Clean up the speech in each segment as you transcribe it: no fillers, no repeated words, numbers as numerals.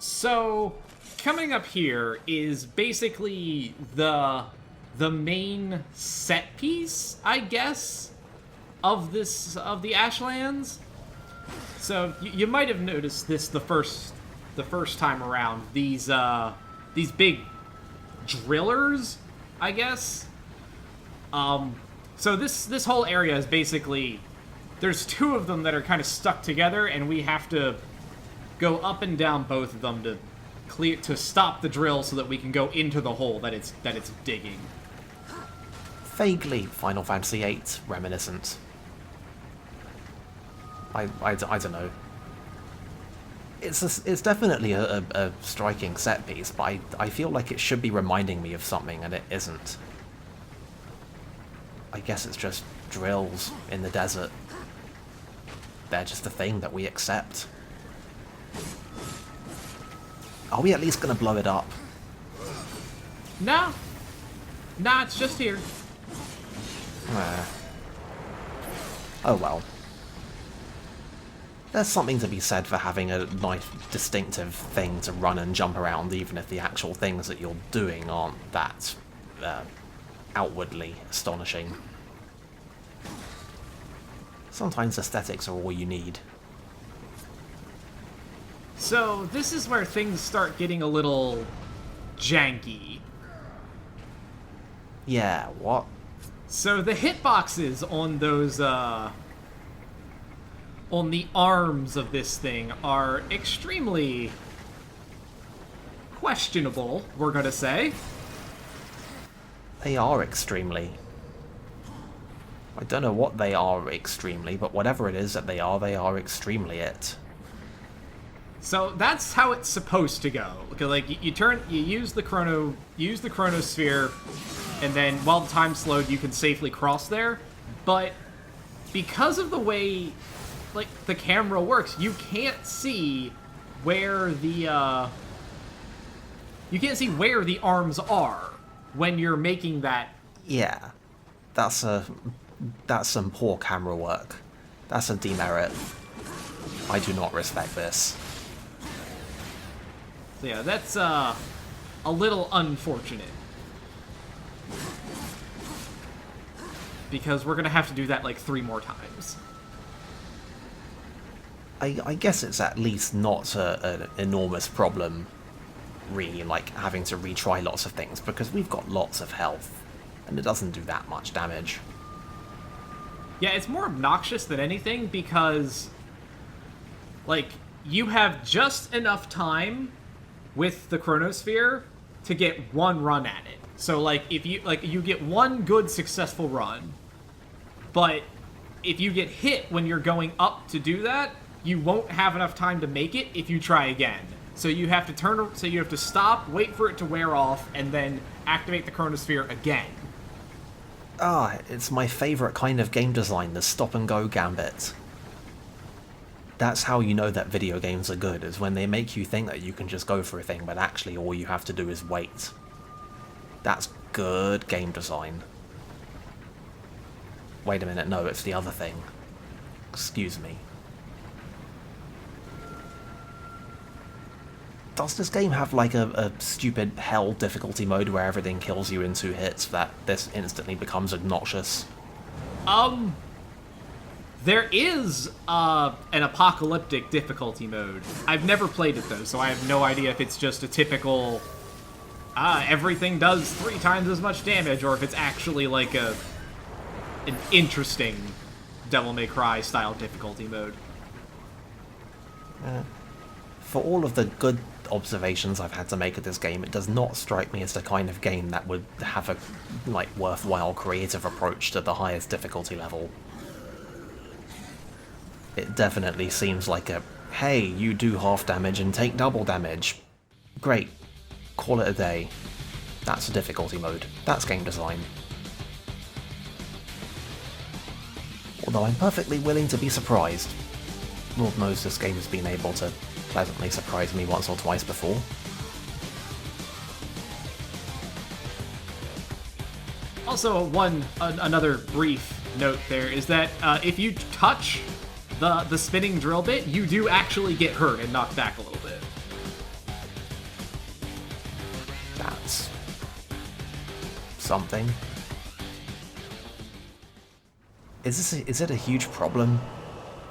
So, coming up here is basically the main set piece, I guess, of the Ashlands. So you might have noticed this the first time around. These big drillers, I guess. So this whole area is basically, there's two of them that are kind of stuck together, and we have to go up and down both of them to stop the drill so that we can go into the hole that it's digging. Vaguely Final Fantasy VIII reminiscent. I don't know. It's definitely a striking set piece, but I feel like it should be reminding me of something, and it isn't. I guess it's just drills in the desert. They're just a thing that we accept. Are we at least gonna blow it up? Nah, it's just here. Oh well. There's something to be said for having a nice, distinctive thing to run and jump around, even if the actual things that you're doing aren't that outwardly astonishing. Sometimes aesthetics are all you need. So, this is where things start getting a little janky. Yeah, what? So, the hitboxes on those, on the arms of this thing are extremely questionable, we're gonna say. They are extremely. I don't know what they are extremely, but whatever it is that they are extremely it. So that's how it's supposed to go. Because like you use the chronosphere, and then while the time's slowed, you can safely cross there. But because of the way like the camera works, you can't see where the arms are when you're making that. Yeah, that's some poor camera work. That's a demerit. I do not respect this. So yeah, that's a little unfortunate. Because we're gonna have to do that like 3 more times. I guess it's at least not an enormous problem, really, like having to retry lots of things, because we've got lots of health, and it doesn't do that much damage. Yeah, it's more obnoxious than anything, because, like, you have just enough time with the chronosphere to get one run at it. So, like, if you get one good successful run, but if you get hit when you're going up to do that, you won't have enough time to make it if you try again. So you have to stop, wait for it to wear off, and then activate the chronosphere again. Ah, it's my favourite kind of game design, the stop-and-go gambit. That's how you know that video games are good, is when they make you think that you can just go for a thing, but actually all you have to do is wait. That's good game design. Wait a minute, no, it's the other thing. Excuse me. Does this game have like a stupid hell difficulty mode where everything kills you in 2 hits that this instantly becomes obnoxious? There is an apocalyptic difficulty mode. I've never played it though, so I have no idea if it's just a typical everything does 3 times as much damage, or if it's actually like an interesting Devil May Cry style difficulty mode. For all of the good observations I've had to make of this game, it does not strike me as the kind of game that would have a worthwhile creative approach to the highest difficulty level. It definitely seems like a, hey, you do half damage and take double damage. Great. Call it a day. That's a difficulty mode. That's game design. Although I'm perfectly willing to be surprised. Lord knows this game has been able to pleasantly surprise me once or twice before. Also, another brief note there is that if you touch the spinning drill bit, you do actually get hurt and knocked back a little bit. that's something. Is it a huge problem?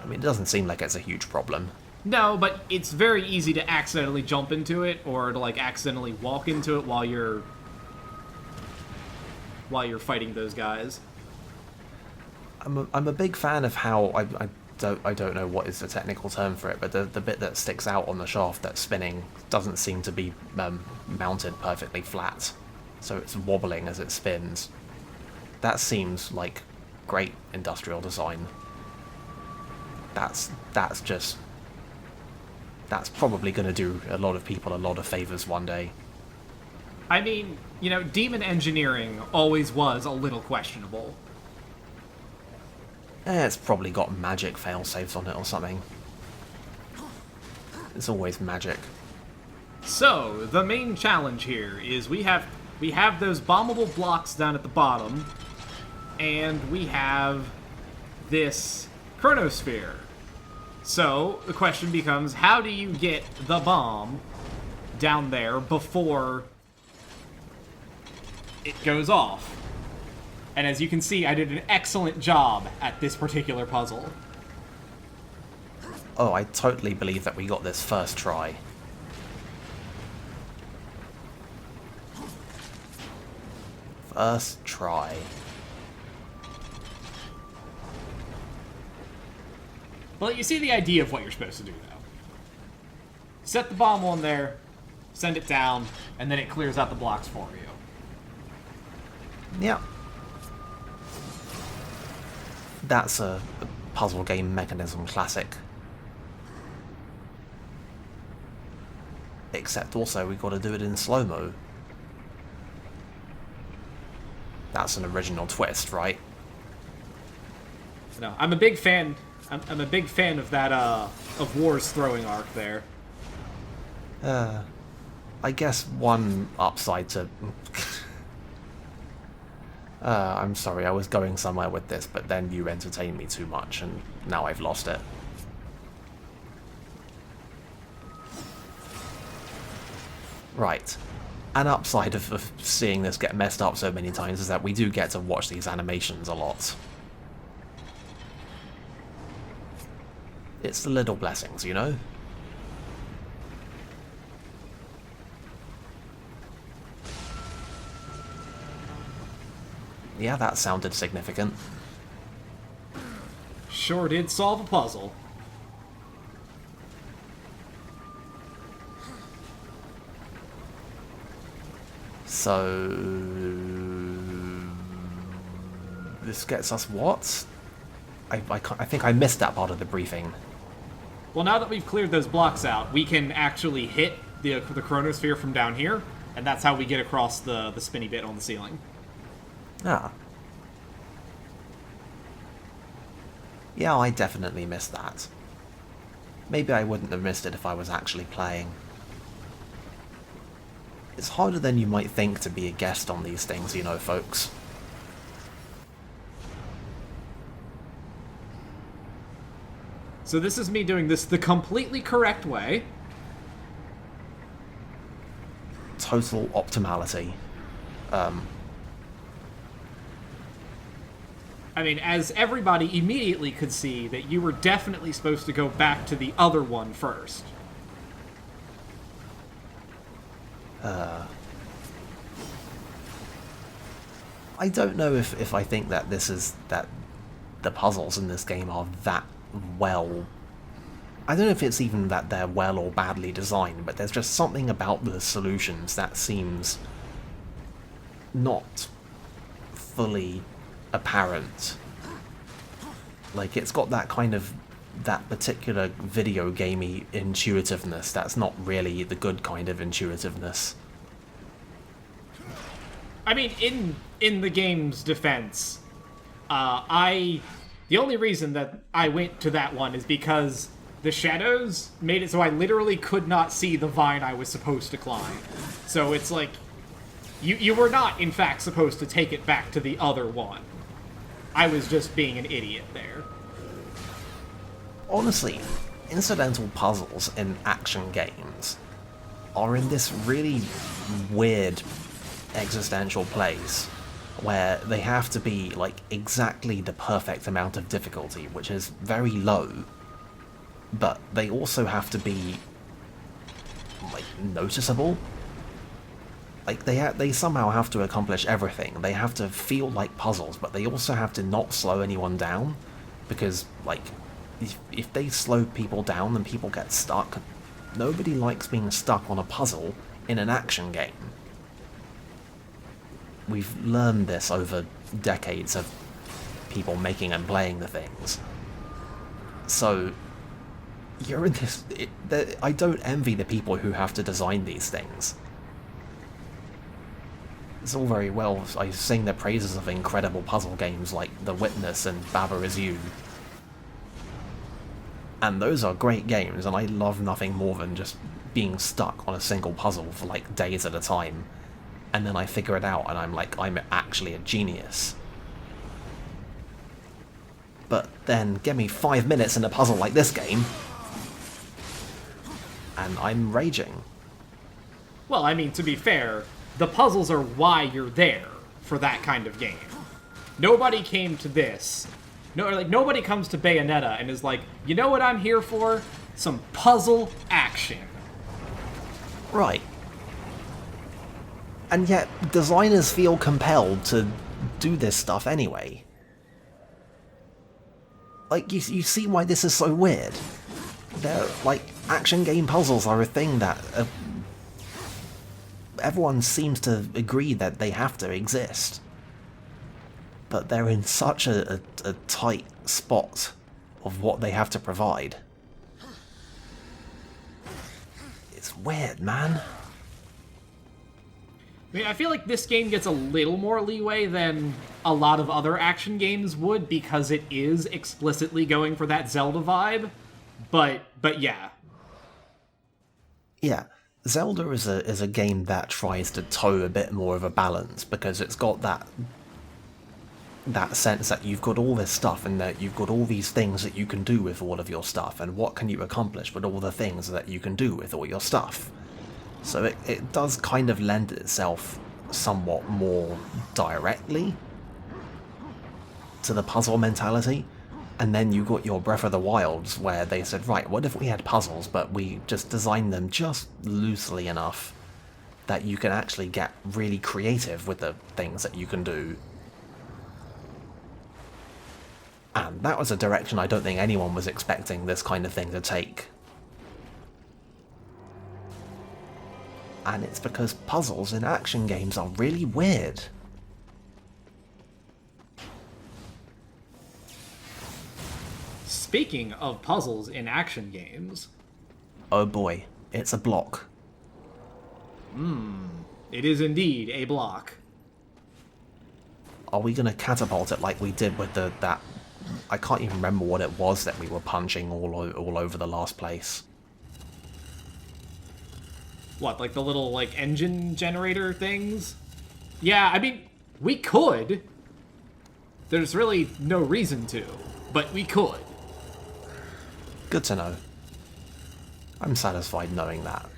I mean, it doesn't seem like it's a huge problem. No, but it's very easy to accidentally jump into it, or to, like, accidentally walk into it while you're fighting those guys. I'm a big fan of how I don't know what is the technical term for it, but the bit that sticks out on the shaft that's spinning doesn't seem to be mounted perfectly flat, so it's wobbling as it spins. That seems like great industrial design. That's probably going to do a lot of people a lot of favors one day. I mean, you know, Demon engineering always was a little questionable. It's probably got magic failsafes on it or something. It's always magic. So, the main challenge here is we have those bombable blocks down at the bottom, and we have this chronosphere. So, the question becomes, how do you get the bomb down there before it goes off? And as you can see, I did an excellent job at this particular puzzle. Oh, I totally believe that we got this first try. First try. Well, you see the idea of what you're supposed to do, though. Set the bomb on there, send it down, and then it clears out the blocks for you. Yeah. That's a puzzle game mechanism classic. Except also we gotta do it in slow-mo. That's an original twist, right? No, I'm a big fan. I'm a big fan of that of War's throwing arc there. I guess one upside to... I'm sorry, I was going somewhere with this, but then you entertained me too much, and now I've lost it. Right. An upside of seeing this get messed up so many times is that we do get to watch these animations a lot. It's the little blessings, you know? Yeah, that sounded significant. Sure did solve a puzzle. So... this gets us what? I think I missed that part of the briefing. Well, now that we've cleared those blocks out, we can actually hit the chronosphere from down here, and that's how we get across the spinny bit on the ceiling. Ah. Yeah, I definitely missed that. Maybe I wouldn't have missed it if I was actually playing. It's harder than you might think to be a guest on these things, you know, folks. So this is me doing this the completely correct way. Total optimality. I mean, as everybody immediately could see, that you were definitely supposed to go back to the other one first. I don't know if I think that that the puzzles in this game are that well... I don't know if it's even that they're well or badly designed, but there's just something about the solutions that seems not fully apparent. Like, it's got that kind of, that particular video gamey intuitiveness that's not really the good kind of intuitiveness. I mean, in the game's defense, the only reason that I went to that one is because the shadows made it so I literally could not see the vine I was supposed to climb. So it's like, you were not, in fact, supposed to take it back to the other one. I was just being an idiot there. Honestly, incidental puzzles in action games are in this really weird existential place where they have to be like exactly the perfect amount of difficulty, which is very low, but they also have to be like noticeable. Like they somehow have to accomplish everything. They have to feel like puzzles, but they also have to not slow anyone down, because like if they slow people down and people get stuck, nobody likes being stuck on a puzzle in an action game. We've learned this over decades of people making and playing the things. So you're in this... I don't envy the people who have to design these things. It's all very well, I sing the praises of incredible puzzle games like The Witness and Baba Is You. And those are great games, and I love nothing more than just being stuck on a single puzzle for like days at a time. And then I figure it out and I'm like, I'm actually a genius. But then give me 5 minutes in a puzzle like this game, and I'm raging. Well, I mean, to be fair, the puzzles are why you're there for that kind of game. Nobody came to this. Nobody comes to Bayonetta and is like, you know what I'm here for? Some puzzle action. Right. And yet, designers feel compelled to do this stuff anyway. Like, you see why this is so weird. They're, like, action game puzzles are a thing that everyone seems to agree that they have to exist. But they're in such a tight spot of what they have to provide. It's weird, man. I mean, I feel like this game gets a little more leeway than a lot of other action games would, because it is explicitly going for that Zelda vibe. But yeah. Yeah, Zelda is a game that tries to toe a bit more of a balance, because it's got that sense that you've got all this stuff and that you've got all these things that you can do with all of your stuff, and what can you accomplish with all the things that you can do with all your stuff. So it does kind of lend itself somewhat more directly to the puzzle mentality. And then you got your Breath of the Wilds, where they said, right, what if we had puzzles, but we just designed them just loosely enough that you can actually get really creative with the things that you can do. And that was a direction I don't think anyone was expecting this kind of thing to take. And it's because puzzles in action games are really weird. Speaking of puzzles in action games... Oh boy, it's a block. It is indeed a block. Are we gonna catapult it like we did with that... I can't even remember what it was that we were punching all over the last place. What, like the little, like, engine generator things? Yeah, I mean, we could. There's really no reason to, but we could. Good to know. I'm satisfied knowing that.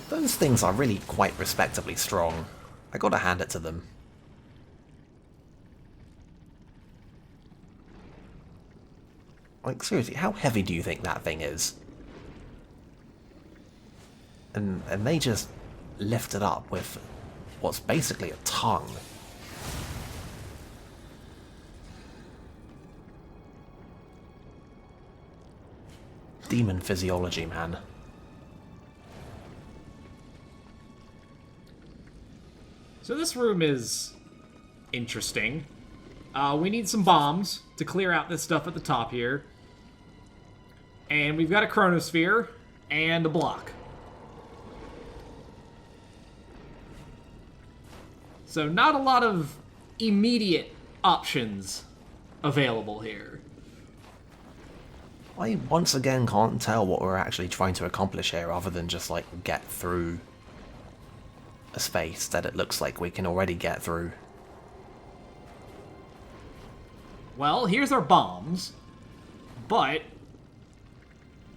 Those things are really quite respectably strong. I gotta hand it to them. Like, seriously, how heavy do you think that thing is? And they just lift it up with what's basically a tongue. Demon physiology, man. So this room is interesting. We need some bombs to clear out this stuff at the top here. And we've got a chronosphere and a block. So not a lot of immediate options available here. I once again can't tell what we're actually trying to accomplish here, other than just like get through a space that it looks like we can already get through. Well, here's our bombs, but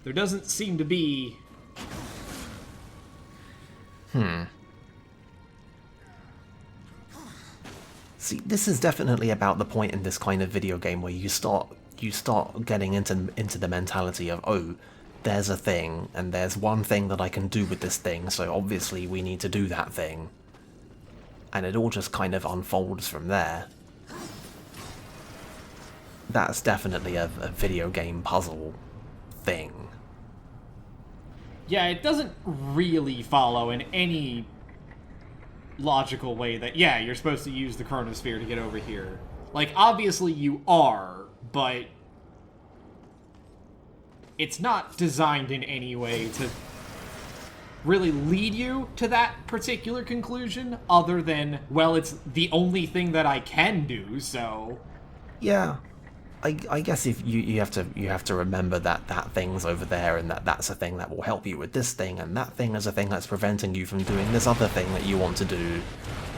There doesn't seem to be... See, this is definitely about the point in this kind of video game where you start getting into the mentality of, oh, there's a thing, and there's one thing that I can do with this thing, so obviously we need to do that thing. And it all just kind of unfolds from there. That's definitely a video game puzzle thing. Yeah, it doesn't really follow in any logical way that, yeah, you're supposed to use the chronosphere to get over here. Like, obviously you are, but it's not designed in any way to really lead you to that particular conclusion, other than, well, it's the only thing that I can do, so... Yeah. I guess if you have to remember that thing's over there, and that's a thing that will help you with this thing, and that thing is a thing that's preventing you from doing this other thing that you want to do.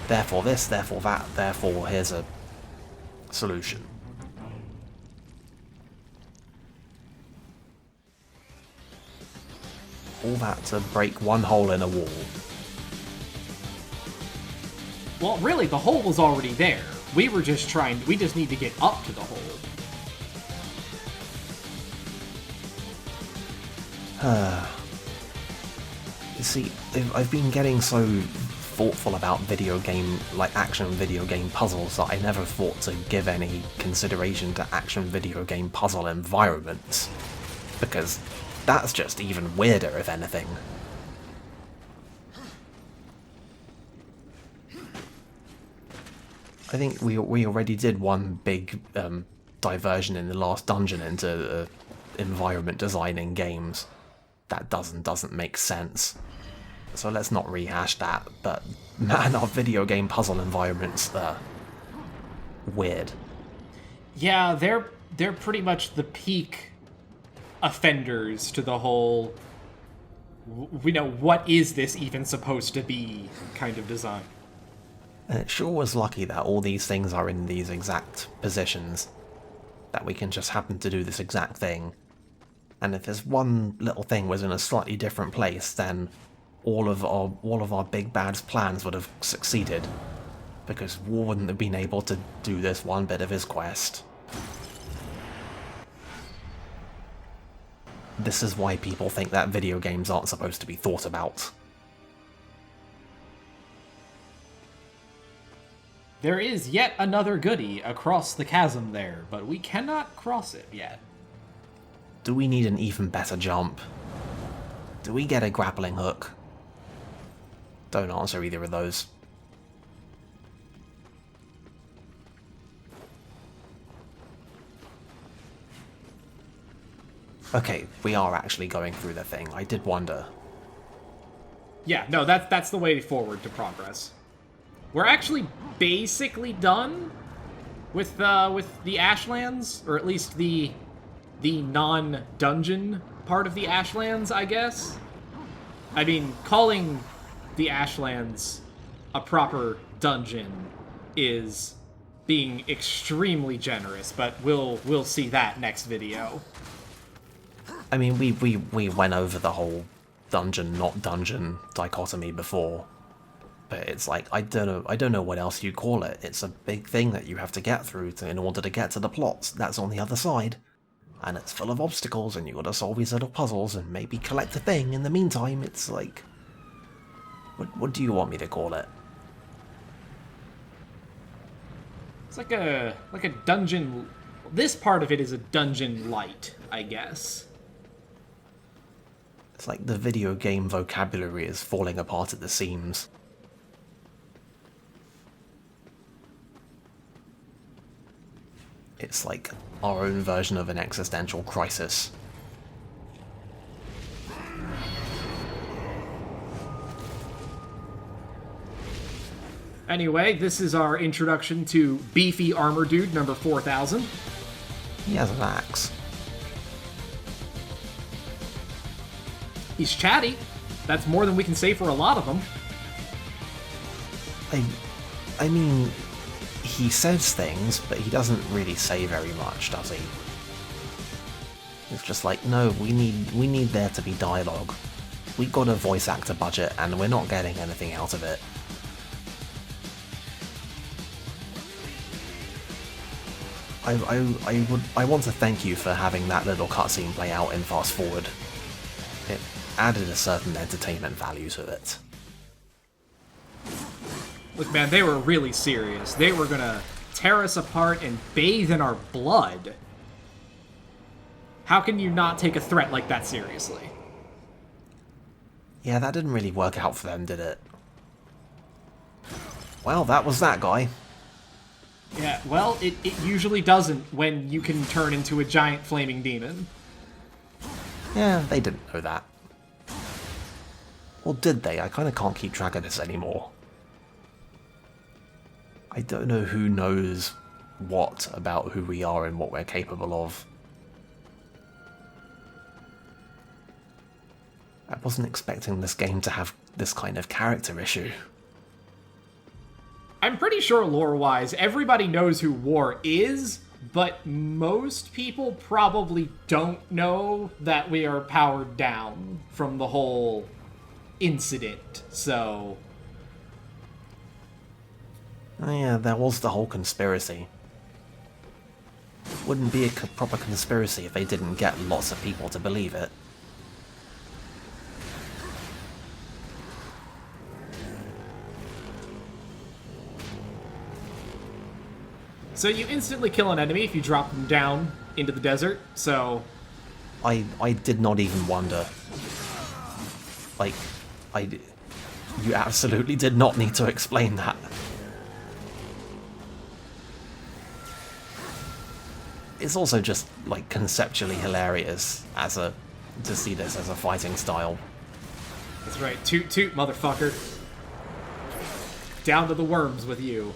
Therefore this, therefore that, therefore here's a solution. All that to break one hole in a wall. Well, really, the hole was already there. We just need to get up to the hole. You see, I've been getting so thoughtful about action video game puzzles that I never thought to give any consideration to action video game puzzle environments. Because that's just even weirder, if anything. I think we already did one big diversion in the last dungeon into environment design in games. That doesn't make sense. So let's not rehash that, but man, our video game puzzle environments are weird. Yeah, they're pretty much the peak offenders to the whole, what is this even supposed to be kind of design. And it sure was lucky that all these things are in these exact positions, that we can just happen to do this exact thing. And if this one little thing was in a slightly different place, then all of our big bad's plans would have succeeded, because War wouldn't have been able to do this one bit of his quest. This is why people think that video games aren't supposed to be thought about. There is yet another goodie across the chasm there, but we cannot cross it yet. Do we need an even better jump? Do we get a grappling hook? Don't answer either of those. Okay, we are actually going through the thing. I did wonder. Yeah, no, that's the way forward to progress. We're actually basically done with the Ashlands, or at least the non-dungeon part of the Ashlands, I guess. I mean, calling the Ashlands a proper dungeon is being extremely generous, but we'll see that next video. I mean, we went over the whole dungeon, not dungeon dichotomy before. But it's like, I don't know what else you call it. It's a big thing that you have to get through in order to get to the plots. That's on the other side. And it's full of obstacles, and you gotta solve these little puzzles, and maybe collect a thing. In the meantime, it's like... What do you want me to call it? It's like a dungeon... This part of it is a dungeon light, I guess. It's like the video game vocabulary is falling apart at the seams. It's like our own version of an existential crisis. Anyway, this is our introduction to Beefy Armor Dude number 4000. He has an axe. He's chatty. That's more than we can say for a lot of them. I mean, he says things, but he doesn't really say very much, does he? It's just like, no, we need there to be dialogue. We got a voice actor budget, and we're not getting anything out of it. I want to thank you for having that little cutscene play out in Fast Forward. It added a certain entertainment value to it. Look, man, they were really serious. They were gonna tear us apart and bathe in our blood. How can you not take a threat like that seriously? Yeah, that didn't really work out for them, did it? Well, that was that guy. Yeah, well, it usually doesn't when you can turn into a giant flaming demon. Yeah, they didn't know that. Or did they? I kind of can't keep track of this anymore. I don't know who knows what about who we are and what we're capable of. I wasn't expecting this game to have this kind of character issue. I'm pretty sure lore-wise, everybody knows who War is, but most people probably don't know that we are powered down from the whole incident, so... Oh yeah, there was the whole conspiracy. Wouldn't be a proper conspiracy if they didn't get lots of people to believe it. So you instantly kill an enemy if you drop them down into the desert, so... I did not even wonder. Like, you absolutely did not need to explain that. It's also just, like, conceptually hilarious to see this as a fighting style. That's right, toot toot, motherfucker. Down to the worms with you.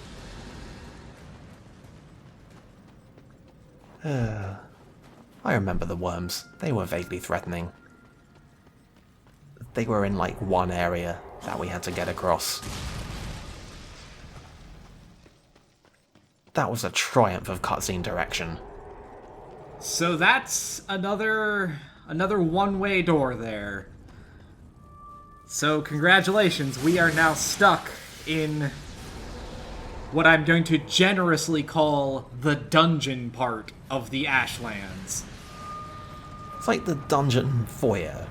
I remember the worms. They were vaguely threatening. They were in, like, one area that we had to get across. That was a triumph of cutscene direction. So that's another one-way door there. So congratulations, we are now stuck in what I'm going to generously call the dungeon part of the Ashlands. It's like the dungeon foyer.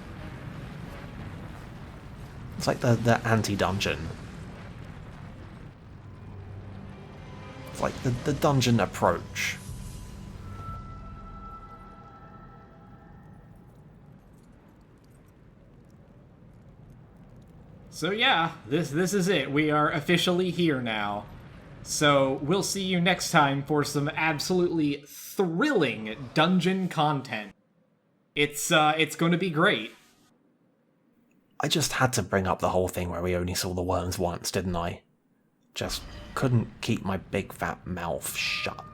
It's like the anti-dungeon. It's like the dungeon approach. So yeah, this is it. We are officially here now. So we'll see you next time for some absolutely thrilling dungeon content. It's going to be great. I just had to bring up the whole thing where we only saw the worms once, didn't I? Just couldn't keep my big fat mouth shut.